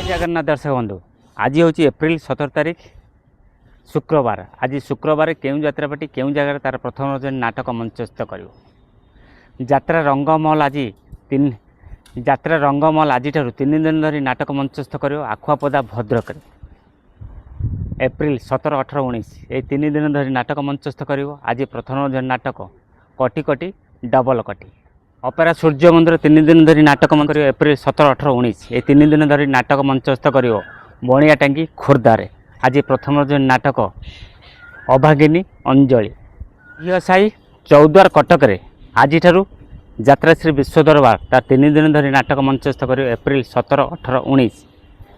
जगन्नाथ दर्शक बंधु आज हूँ एप्रिल 17 तारीख शुक्रवार। आज शुक्रवार केउं यात्रापाटी केउं जगार तार प्रथम नाटक मंचस्थ कर यात्रा रंगमहल आज यात्रा रंगमहल आज 3 दिन धरी नाटक मंचस्थ कर आखुआपदा भद्रक एप्रिल 17, 18, 19 ये 3 दिन धरी नाटक मंचस्थ कर आज प्रथम नाटक कटी कटी डबल कटी अपेरा सूर्य मंदिर 3 दिन धरी नाटक कर एप्रिल 17, 18, 19 ये 3 दिन धरी नाटक मंचस्थ कर बणिया टांगी खोर्धार आज प्रथम नाटक अभागिनी अंजलि साई चौद्वार कटक आज यात्रा श्री विश्व दरबार तार 3 दिन धरी नाटक मंचस्थ कर एप्रिल 17, 18, 19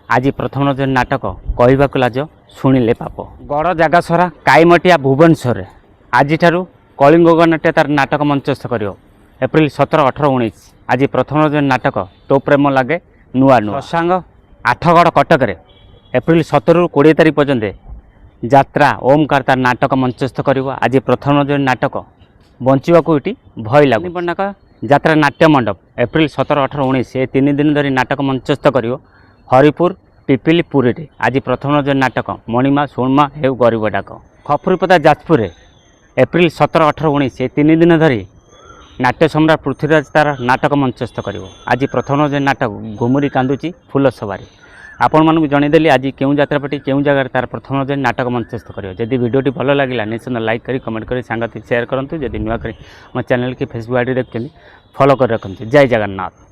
आज प्रथम नाटक कहवाक लाज शुणिले पाप गड़ जगासरा काईमटिया भुवनेश्वर आज कलिंग नाट्य तार नाटक मंचस्थ कर एप्रिल 17, 18, 19 आज प्रथम नाटक तो प्रेम लगे नुआ नुआ सांग आठगड़ कटक एप्रिल 17 ରୁ 20 तारीख पर्यंत यात्रा ओमकार तार नाटक मंचस्थ कर आज प्रथम नाटक बंचवाक ये भय लगुक यात्रा नाट्य मंडप एप्रिल 17, 18, 19 ये 3 दिन धरी नाटक मंचस्थ कर हरिपुर पिपिली पुरी आज प्रथम नाटक मणिमा सुणमा हेउ गरीब डाक खपुरीपदा जाजपुर एप्रिल 17, 18, 19 ये 3 दिन धरी नाट्य सम्राट पृथ्वीराज तार नाटक मंचस्थ कर आज प्रथम नाटक घुमुरी कांदुची फूल सवारी आपण मानक जनईदेली आज केउं यात्रापाटी केउं जगार तार प्रथम नाटक मंचस्थ कर जदि वीडियोटी भल लगे निश्चित लाइक करी कमेंट करी सांगति शेयर करूँ जदि नुआ करी मो चैनल की फेसबुक आईडी देखते फॉलो कर रखते जय जगन्नाथ।